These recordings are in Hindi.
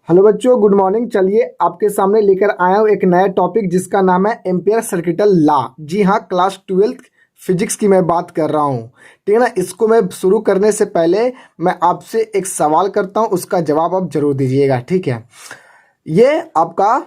हेलो बच्चों, गुड मॉर्निंग। चलिए आपके सामने लेकर आया हूँ एक नया टॉपिक जिसका नाम है एम्पियर सर्किटल लॉ। जी हाँ, क्लास 12th फिजिक्स की मैं बात कर रहा हूँ। ठीक है ना। इसको मैं शुरू करने से पहले मैं आपसे एक सवाल करता हूँ, उसका जवाब आप जरूर दीजिएगा। ठीक है। ये आपका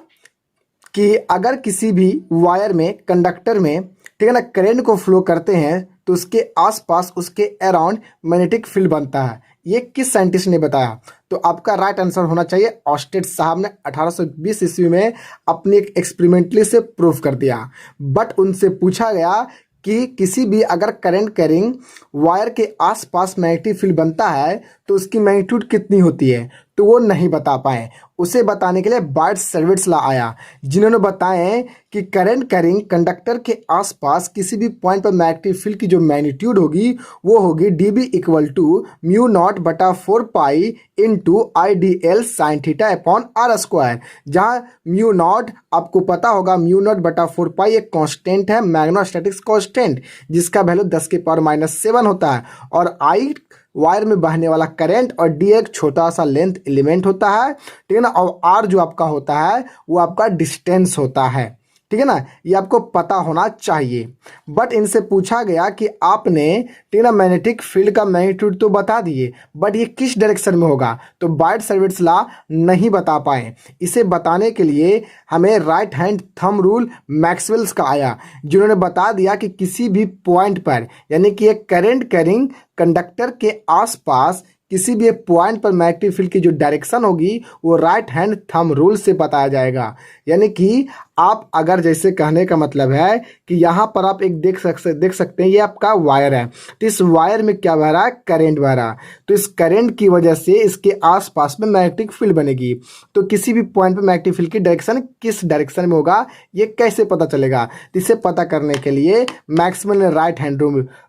कि अगर किसी भी वायर में, कंडक्टर में, ठीक है ना, करंट को फ्लो करते हैं तो उसके आसपास, उसके अराउंड मैग्नेटिक फील्ड बनता है। ये किस साइंटिस्ट ने बताया? तो आपका राइट आंसर होना चाहिए ऑस्टेड साहब ने 1820 ईस्वी में अपनी एक एक्सपेरिमेंटली से प्रूव कर दिया। बट उनसे पूछा गया कि किसी भी अगर करंट कैरिंग वायर के आसपास मैग्नेटिक फील्ड बनता है तो उसकी मैग्नीट्यूड कितनी होती है, तो वो नहीं बता पाए। उसे बताने के लिए बायट-सैवर्ट्स लॉ आया, जिन्होंने बताएं कि करंट कैरिंग कंडक्टर के आसपास किसी भी पॉइंट पर मैग्नेटिक फील्ड की जो मैग्नीट्यूड होगी वो होगी dB equal to mu naught बटा 4 pi into IDL sine theta upon r square. जहाँ म्यू नॉट आपको पता होगा, म्यू नॉट बटा 4 पाई एक कांस्टेंट है, मैग्नेटोस्टैटिक्स कांस्टेंट, जिसका वैल्यू 10⁻⁻⁷ होता है। और आई वायर में बहने वाला करंट और डी एक छोटा सा लेंथ एलिमेंट होता है। ठीक है ना। और आर जो आपका होता है वो आपका डिस्टेंस होता है। ठीक है ना। ये आपको पता होना चाहिए। बट इनसे पूछा गया कि आपने, ठीक है ना, मैग्नेटिक फील्ड का मैग्नीट्यूड तो बता दिए, बट ये किस डायरेक्शन में होगा, तो बायट-सैवर्ट्स लॉ नहीं बता पाए। इसे बताने के लिए हमें right hand thumb rule Maxwell's का आया, जिन्होंने बता दिया कि किसी भी पॉइंट पर, यानी कि एक करंट कैरिंग कंडक्टर के आसपास किसी भी पॉइंट पर मैग्नेटिक फील्ड की जो डायरेक्शन होगी वो राइट हैंड थंब रूल से बताया जाएगा। यानी कि आप अगर, जैसे कहने का मतलब है कि यहाँ पर आप एक देख सकते हैं, ये आपका वायर है, तो इस वायर में क्या बह रहा है, करंट बह रहा है। तो इस करंट की वजह से इसके आसपास में मैग्नेटिक फील्ड बनेगी। तो किसी भी पॉइंट पर मैग्नेटिक फील्ड की डायरेक्शन किस डायरेक्शन में होगा, ये कैसे पता चलेगा? तो इसे पता करने के लिए मैक्सवेल ने राइट हैंड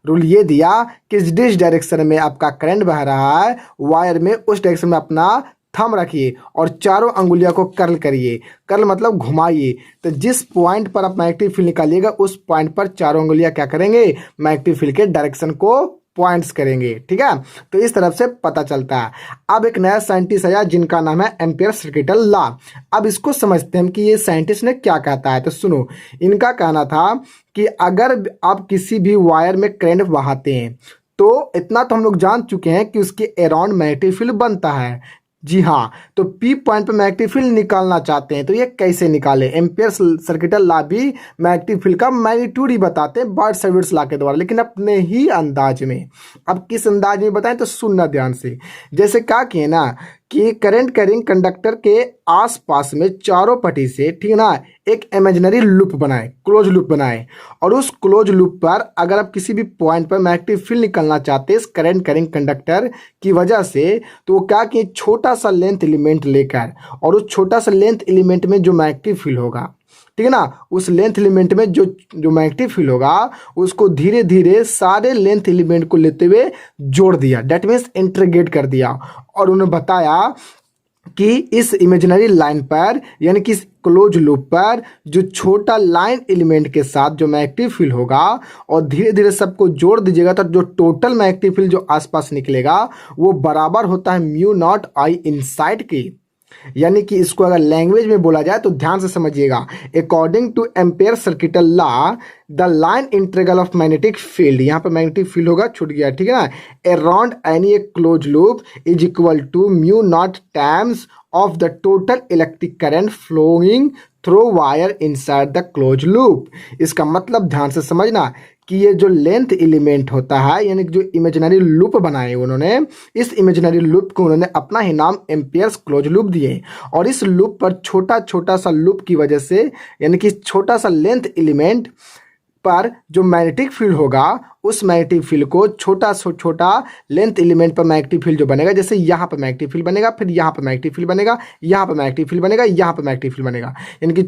रूल ये दिया कि जिस डायरेक्शन में आपका करंट बह रहा है वायर में, उस डायरेक्शन में अपना थंब रखिए और चारों अंगुलियों को कर्ल करिए। कर्ल मतलब घुमाइए। तो जिस पॉइंट पर आप मैग्नेटिक फील्ड निकालिएगा उस पॉइंट पर चारों अंगुलियां क्या करेंगे, मैग्नेटिक फील्ड के डायरेक्शन को पॉइंट्स करेंगे। ठीक है। तो इस तरफ से पता चलता है। अब एक नया साइंटिस्ट आया जिनका नाम है एम्पियर सर्किटल लॉ। अब इसको समझते हैं कि ये साइंटिस्ट ने क्या कहता है। तो सुनो, इनका कहना था कि अगर आप किसी भी वायर में करंट बहाते हैं तो इतना तो हम लोग जान चुके हैं कि उसके अराउंड मैग्नेटिक फील्ड बनता है। जी हाँ। तो पी पॉइंट पर मैग्नेटिक फील्ड निकालना चाहते हैं तो ये कैसे निकाले? एम्पियर सर्किटल लॉ भी मैग्नेटिक फील्ड का मैग्नीट्यूड ही बताते हैं बायट-सैवर्ट्स लॉ के द्वारा, लेकिन अपने ही अंदाज में। अब किस अंदाज में बताएं तो सुनना ध्यान से। जैसे कहा कि ना कि करंट कैरिंग कंडक्टर के आसपास में चारों पट्टी से, ठीक है ना, एक इमेजिनरी लूप बनाए, क्लोज लूप बनाए, और उस क्लोज लूप पर अगर आप किसी भी पॉइंट पर मैग्नेटिक फील्ड निकालना चाहते हैं इस करंट कैरिंग कंडक्टर की वजह से, तो वो क्या कि छोटा सा लेंथ एलिमेंट लेकर, और उस छोटा सा लेंथ एलिमेंट में जो मैग्नेटिक फील्ड होगा, ठीक है ना, उस लेंथ एलिमेंट में जो जो मैग्नेटिक फील्ड होगा उसको धीरे धीरे सारे लेंथ एलिमेंट को लेते हुए जोड़ दिया, डेट मीन्स इंटीग्रेट कर दिया। और उन्होंने बताया कि इस इमेजिनरी लाइन पर, यानी कि इस क्लोज लूप पर जो छोटा लाइन एलिमेंट के साथ जो मैग्नेटिक फील्ड होगा और धीरे धीरे सबको जोड़ दीजिएगा तो जो टोटल मैग्नेटिक फील्ड जो आसपास निकलेगा वो बराबर होता है म्यू नॉट आई इनसाइड की। यानी कि इसको अगर लैंग्वेज में बोला जाए तो ध्यान से समझिएगा। According two ampere circuital law the line integral of magnetic field, यहाँ पर मैग्नेटिक फील्ड होगा, छूट गया, ठीक है ना, around any close loop is equal to mu naught times of the total electric current flowing through wire inside the close loop. इसका मतलब ध्यान से समझना कि ये जो लेंथ एलिमेंट होता है, यानी जो इमेजिनरी लूप बनाए उन्होंने, इस इमेजिनरी लूप को उन्होंने अपना ही नाम एम्पियर्स क्लोज लूप दिए। और इस लूप पर छोटा छोटा सा लूप की वजह से, यानी कि छोटा सा लेंथ एलिमेंट पर जो मैग्नेटिक फील्ड होगा उस मैग्नेटिक फील्ड को छोटा लेंथ एलिमेंट पर मैग्नेटिक फील्ड जो बनेगा, जैसे यहाँ पर मैग्नेटिक फील्ड बनेगा, फिर यहाँ पर मैग्नेटिक फील्ड बनेगा, यहाँ पर मैग्नेटिक फील्ड बनेगा, यहाँ पर मैग्नेटिक फील्ड बनेगा, यानी कि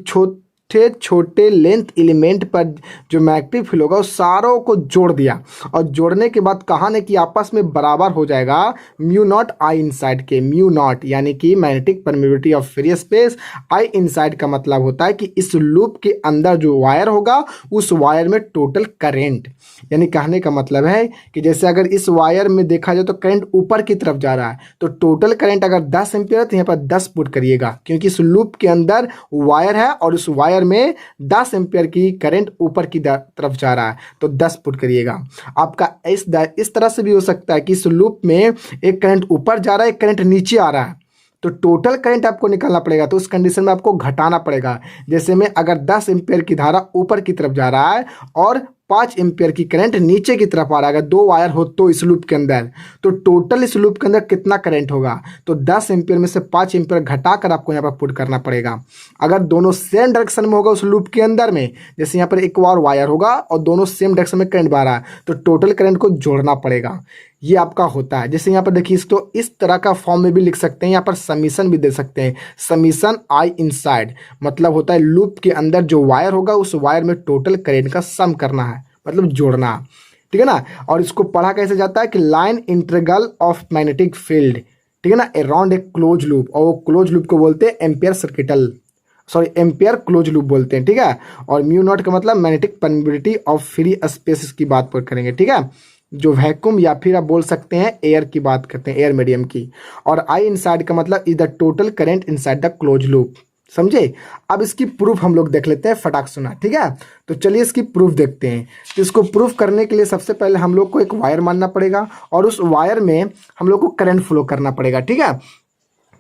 छोटे लेंथ एलिमेंट पर जो मैग्नेटिक फील्ड होगा उस सारों को जोड़ दिया, और जोड़ने के बाद कहा ने कि आपस में बराबर हो जाएगा म्यू नॉट आई इनसाइड के। म्यू नॉट यानी कि magnetic permittivity of free space, I inside का मतलब होता है कि इस लूप के अंदर जो वायर होगा उस वायर में टोटल करेंट, यानी कहने का मतलब है कि जैसे अगर इस वायर में देखा जाए तो करंट ऊपर की तरफ जा रहा है, तो टोटल करंट अगर 10 एम्पियर है तो यहाँ पर 10 पुट करिएगा, क्योंकि इस लूप के अंदर वायर है और उस वायर में 10 एम्पियर की करंट ऊपर की तरफ जा रहा है, तो 10 पुट करिएगा। आपका इस तरह से भी हो सकता है कि इस लूप में एक करंट ऊपर जा रहा है, एक करंट नीचे आ रहा है, तो टोटल करंट आपको निकालना पड़ेगा, तो उस कंडीशन में आपको घटाना पड़ेगा। जैसे में अगर 10 एम्पियर की धारा ऊपर की तरफ जा रहा है और 5 एम्पियर की करंट नीचे की तरफ आ रहा है, अगर दो वायर हो तो इस लूप के अंदर, तो टोटल इस लूप के अंदर कितना करंट होगा, तो 10 एम्पियर में से 5 एम्पियर घटाकर आपको यहाँ पर पुट करना पड़ेगा। अगर दोनों सेम डायरेक्शन में होगा उस लूप के अंदर में, जैसे यहाँ पर एक और वायर होगा और दोनों सेम डायरेक्शन में करंट बह रहा है, तो टोटल करंट को जोड़ना पड़ेगा। ये आपका होता है। जैसे यहाँ पर देखिए, इसको इस तरह का फॉर्म में भी लिख सकते हैं, यहाँ पर समीशन भी दे सकते हैं। समीशन आई इनसाइड मतलब होता है लूप के अंदर जो वायर होगा उस वायर में टोटल करंट का सम करना है, मतलब जोड़ना, ठीक है ना। और इसको पढ़ा कैसे जाता है कि line integral of magnetic field, ठीक है ना, अराउंड ए क्लोज लूप, और वो क्लोज लूप को बोलते हैं एम्पियर क्लोज लूप बोलते हैं, ठीक है। और म्यू नॉट का मतलब magnetic permittivity of free space की बात पर करेंगे, ठीक है, जो वैक्यूम या फिर आप बोल सकते हैं एयर की बात करते हैं, एयर मीडियम की। और आई इनसाइड का मतलब is the total current inside the close loop, समझे। अब इसकी प्रूफ हम लोग देख लेते हैं फटाक सुना, ठीक है। तो चलिए इसकी प्रूफ देखते हैं। तो इसको प्रूफ करने के लिए सबसे पहले हम लोग को एक वायर मानना पड़ेगा और उस वायर में हम लोग को करंट फ्लो करना पड़ेगा, ठीक है।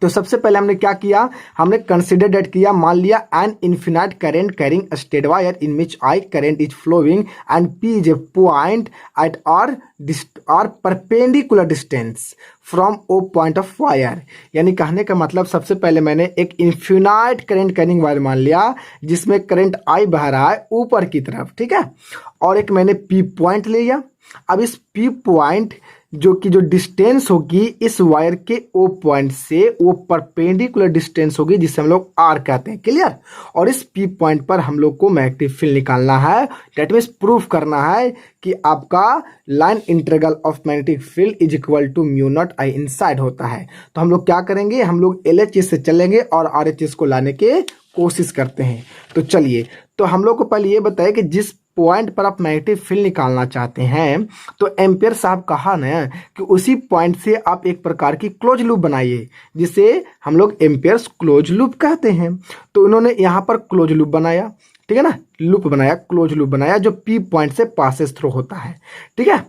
तो सबसे पहले हमने क्या किया, हमने कंसिडर डेट किया, मान लिया an infinite current carrying straight wire in which I current is flowing and P is a point at R perpendicular distance from O point of wire. यानी कहने का मतलब सबसे पहले मैंने एक इन्फिनाइट करेंट कैरिंग वायर मान लिया जिसमें करंट आई बह रहा है ऊपर की तरफ, ठीक है, और एक मैंने पी पॉइंट ले लिया। अब इस पी पॉइंट जो डिस्टेंस होगी इस वायर के ओ पॉइंट से वो परपेंडिकुलर डिस्टेंस होगी जिसे हम लोग आर कहते हैं, क्लियर। और इस पी पॉइंट पर हम लोग को मैग्नेटिक फील्ड निकालना है, डेट मीन्स प्रूफ करना है कि आपका line integral of magnetic field is equal to mu naught I inside होता है। तो हम लोग क्या करेंगे, हम लोग LHS से चलेंगे और RHS को लाने के कोशिश करते हैं। तो चलिए, तो हम लोग को पहले ये बताए कि जिस पॉइंट पर आप मैग्नेटिक फील्ड निकालना चाहते हैं, तो एम्पियर साहब कहा ना कि उसी पॉइंट से आप एक प्रकार की क्लोज लूप बनाइए जिसे हम लोग एम्पियर्स क्लोज लूप कहते हैं। तो उन्होंने यहाँ पर क्लोज लूप बनाया, ठीक है ना, लूप बनाया, क्लोज लूप बनाया जो पी पॉइंट से पासेस थ्रू होता है, ठीक है,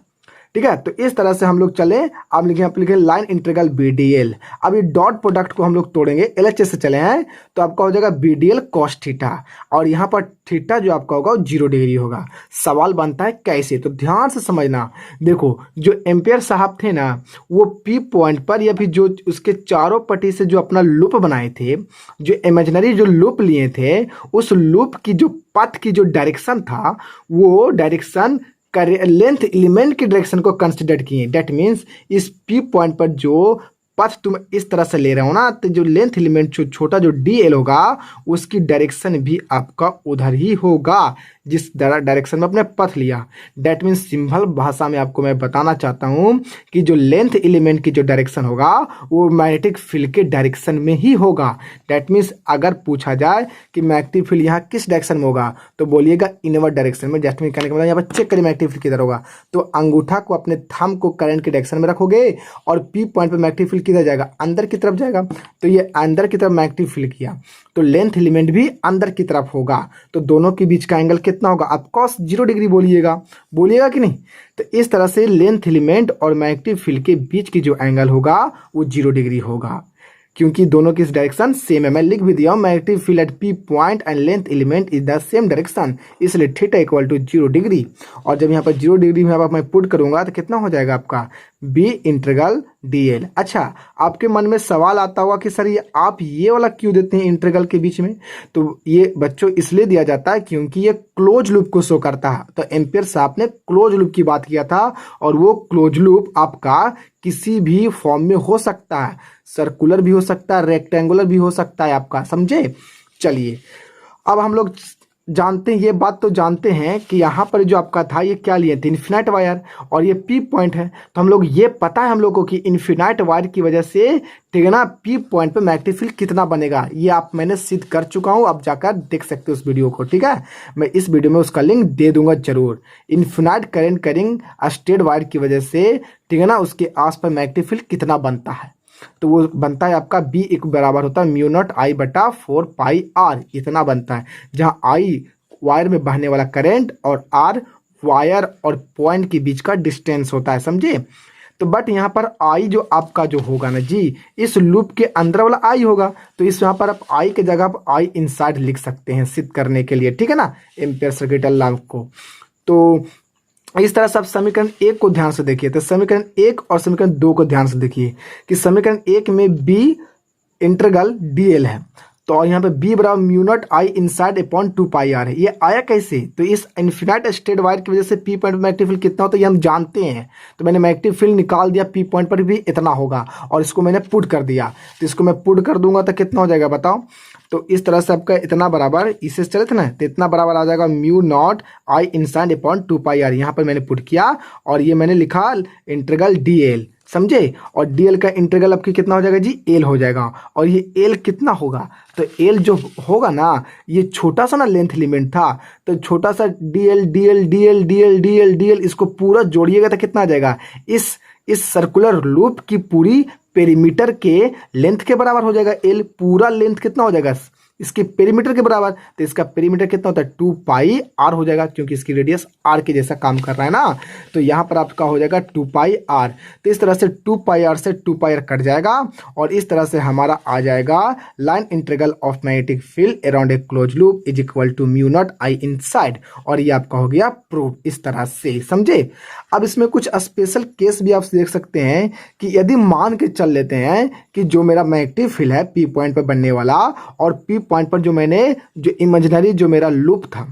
ठीक है। तो इस तरह से हम लोग चले। अब लिखे लाइन इंटीग्रल BDL। अब ये डॉट प्रोडक्ट को हम लोग तोड़ेंगे, LHS से चले हैं तो आपका हो जाएगा BDL cos थीटा, और यहाँ पर थीटा जो आपका होगा वो 0 डिग्री होगा। सवाल बनता है कैसे, तो ध्यान से समझना। देखो, जो एम्पियर साहब थे ना वो पी पॉइंट पर या फिर जो उसके चारों पट्टी से जो अपना लूप बनाए थे, जो इमेजिनरी जो लूप लिए थे, उस लूप की जो पथ की जो डायरेक्शन था वो डायरेक्शन लेंथ एलिमेंट की डायरेक्शन को कंसिडर किए। डेट मीन्स इस पी पॉइंट पर जो पथ तुम इस तरह से ले रहे हो ना, तो जो लेंथ एलिमेंट छोटा जो DL होगा उसकी डायरेक्शन भी आपका उधर ही होगा जिस डायरेक्शन में आपने पथ लिया। डेट मीन्स सिंपल भाषा में आपको मैं बताना चाहता हूँ कि जो लेंथ एलिमेंट की जो डायरेक्शन होगा वो मैग्नेटिक फील्ड के डायरेक्शन में ही होगा। डेट मीन्स अगर पूछा जाए कि मैग्नेटिक फील्ड यहाँ किस डायरेक्शन में होगा तो बोलिएगा इनवर्ट डायरेक्शन में। डेट मीन कहने का मतलब यहाँ पर चेक करिए मैग्नेटिक फील्ड किधर होगा, तो अंगूठा को अपने थंब को करंट के डायरेक्शन में रखोगे और पी पॉइंट पर मैग्नेटिक फील्ड किधर जाएगा, अंदर की तरफ जाएगा। तो ये अंदर की तरफ मैग्नेटिक फील्ड किया तो लेंथ एलिमेंट भी अंदर की तरफ होगा, तो दोनों के बीच का एंगल कितना होगा, आप cos 0 डिग्री बोलिएगा कि नहीं। तो इस तरह से लेंथ एलिमेंट और मैग्नेटिक फील्ड के बीच की जो एंगल होगा वो 0 डिग्री होगा, क्योंकि दोनों की डायरेक्शन सेम है। मैं लिख भी दिया हूँ, magnetic field at P point and length element is the same direction, इसलिए थीटा इक्वल टू 0 डिग्री। और जब यहाँ पर 0 डिग्री में अब मैं पुट करूंगा तो कितना हो जाएगा आपका B इंटीग्रल DL। अच्छा, आपके मन में सवाल आता होगा कि सर ये आप ये वाला क्यों देते हैं इंटीग्रल के बीच में, तो ये बच्चों इसलिए दिया जाता है क्योंकि ये क्लोज लूप को शो करता है। तो एम्पियर साहब ने क्लोज लूप की बात किया था और वो क्लोज लूप आपका किसी भी फॉर्म में हो सकता है, सर्कुलर भी हो सकता है, रेक्टेंगुलर भी हो सकता है आपका, समझे। चलिए अब हम लोग जानते हैं, ये बात तो जानते हैं कि यहाँ पर जो आपका था ये क्या लिए थे, इन्फिनाइट वायर, और ये पी पॉइंट है। तो हम लोग ये पता है हम लोग को कि इन्फिनाइट वायर की वजह से टिगना पी पॉइंट पे मैग्नेटिक फील्ड कितना बनेगा, ये मैंने सिद्ध कर चुका हूँ। आप जाकर देख सकते हो उस वीडियो को, ठीक है। मैं इस वीडियो में उसका लिंक दे दूंगा जरूर। इन्फिनाइट करेंट करिंग स्टेड वायर की वजह से टिगना उसके आस पर मैग्नेटिक फील्ड कितना बनता है, तो वो बनता है आपका बी एक बराबर होता है म्यू नॉट आई बटा 4 पाई आर, इतना बनता है। जहाँ आई वायर में बहने वाला करंट और आर वायर और पॉइंट के बीच का डिस्टेंस होता है, समझे। तो बट यहाँ पर आई जो आपका जो होगा ना जी, इस लूप के अंदर वाला आई होगा, तो इस यहाँ पर आप आई के जगह आप आई इनसाइड लिख सकते हैं सिद्ध करने के लिए, ठीक है ना, एम्पियर सर्किटल लॉ को। तो इस तरह से आप समीकरण 1 को ध्यान से देखिए। तो समीकरण 1 और समीकरण 2 को ध्यान से देखिए कि समीकरण 1 में बी इंटीग्रल डीएल है, तो और यहाँ पे बी बराबर mu naught I inside upon 2 pi r है। ये आया कैसे, तो इस इन्फिनाइट स्टेट वायर की वजह से पी पॉइंट मैग्नेटिक फील्ड कितना होता है ये हम जानते हैं। तो मैंने मैग्नेटिक फील्ड निकाल दिया, पी पॉइंट पर भी इतना होगा, और इसको मैंने पुट कर दिया। तो इसको मैं पुट कर दूंगा तो कितना हो जाएगा बताओ। तो इस तरह से आपका इतना बराबर, इसे चले थे ना, तो इतना बराबर आ जाएगा mu naught I inside upon 2 pi r. यहाँ पर मैंने पुट किया और ये मैंने लिखा इंटीग्रल डी एल, समझे। और डीएल का इंटीग्रल आपकी कितना हो जाएगा जी, एल हो जाएगा। और ये एल कितना होगा, तो एल जो होगा ना, ये छोटा सा ना लेंथ एलिमेंट था, तो छोटा सा DL DL DL DL DL DL, इसको पूरा जोड़िएगा तो कितना आ जाएगा, इस सर्कुलर लूप की पूरी पेरीमीटर के लेंथ के बराबर हो जाएगा। एल पूरा लेंथ कितना हो जाएगा इसके पेरीमीटर के बराबर, तो इसका पेरीमीटर कितना होता है 2 पाई आर हो जाएगा, क्योंकि इसकी रेडियस आर के जैसा काम कर रहा है ना। तो यहाँ पर आपका हो जाएगा 2 पाई आर। तो इस तरह से 2 पाई आर से 2 पाई आर कट जाएगा, और इस तरह से हमारा आ जाएगा line integral of magnetic field around a close loop is equal to mu naught I inside. और ये आपका हो गया प्रूव, इस तरह से, समझे। अब इसमें कुछ स्पेशल केस भी आप देख सकते हैं कि यदि मान के चल लेते हैं कि जो मेरा मैग्नेटिक फील्ड है पी पॉइंट पर बनने वाला, और पी पॉइंट पर जो मैंने जो इमेजिनरी जो मेरा लूप था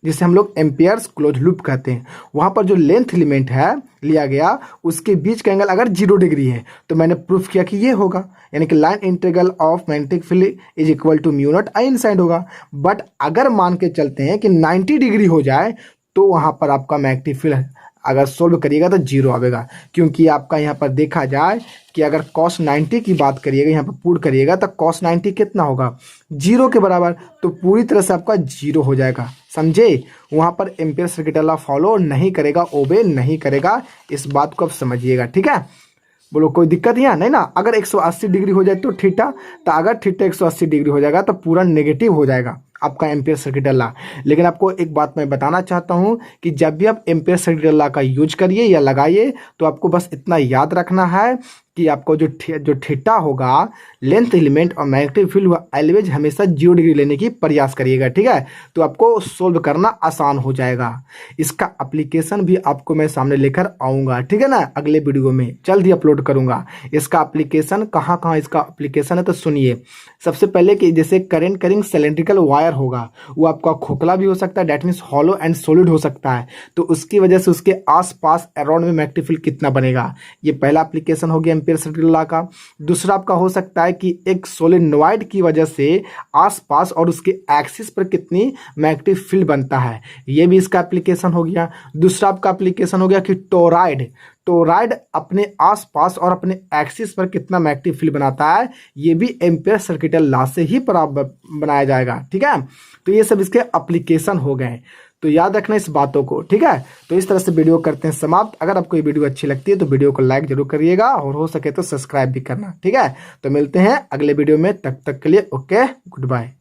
जिसे हम लोग एम्पियर्स क्लोज लूप कहते हैं, वहां पर जो लेंथ एलिमेंट है लिया गया, उसके बीच का एंगल अगर 0 डिग्री है, तो मैंने प्रूफ किया कि ये होगा, यानी कि line integral of magnetic field is equal to mu naught I inside होगा। बट अगर मान के चलते हैं कि 90 डिग्री हो जाए, तो वहां पर आपका मैग्नेटिक फील्ड अगर सोल्व करिएगा तो 0 आएगा, क्योंकि आपका यहाँ पर देखा जाए कि अगर cos 90 की बात करिएगा, यहाँ पर पुट करिएगा, तो cos 90 कितना होगा 0 के बराबर, तो पूरी तरह से आपका 0 हो जाएगा, समझे। वहाँ पर एम्पियर सर्किटल लॉ फॉलो नहीं करेगा, ओबे नहीं करेगा, इस बात को आप समझिएगा, ठीक है। बोलो कोई दिक्कत यहाँ नहीं ना। अगर 180 डिग्री हो जाए तो थीटा, तो अगर थीटा 180 डिग्री हो जाएगा तो पूरा नेगेटिव हो जाएगा आपका एम्पियर सर्किटल लॉ। लेकिन आपको एक बात मैं बताना चाहता हूँ कि जब भी आप एम्पियर सर्किटल लॉ का यूज करिए या लगाइए, तो आपको बस इतना याद रखना है कि आपको जो थीटा होगा लेंथ एलिमेंट और मैग्नेटिक फील्ड हुआ ऑलवेज हमेशा 0 डिग्री लेने की प्रयास करिएगा, ठीक है। तो आपको सोल्व करना आसान हो जाएगा। इसका एप्लीकेशन भी आपको मैं सामने लेकर आऊँगा, ठीक है ना, अगले वीडियो में जल्द ही अपलोड करूँगा। इसका एप्लीकेशन कहाँ कहाँ इसका एप्लीकेशन है, तो सुनिए। सबसे पहले कि जैसे करेंट करिंग सिलेंड्रिकल वायर होगा, वो आपका खोखला भी हो सकता है, that means hollow and solid हो सकता है, तो उसकी वजह से उसके आसपास अराउंड में मैग्नेटिक फील्ड कितना बनेगा, ये पहला एप्लीकेशन हो गया एम्पियर सर्किटल लॉ का। दूसरा आपका हो सकता है कि एक सोलेनोइड की वजह से आसपास और उसके एक्सिस पर कितनी मैग्नेटिक फील्ड बनता है, ये भी इसका एप्लीकेशन हो गया। दूसरा आपका एप्लीकेशन हो गया कि टोराइड अपने आसपास और अपने एक्सिस पर कितना मैग्नेटिक फील्ड बनाता है, ये भी एम्पियर सर्किटल लॉ से ही बनाया जाएगा, ठीक है। तो ये सब इसके एप्लीकेशन हो गए, तो याद रखना इस बातों को, ठीक है। तो इस तरह से वीडियो करते हैं समाप्त। अगर आपको ये वीडियो अच्छी लगती है तो वीडियो को लाइक जरूर करिएगा, और हो सके तो सब्सक्राइब भी करना, ठीक है। तो मिलते हैं अगले वीडियो में, तब तक के लिए ओके, गुड बाय।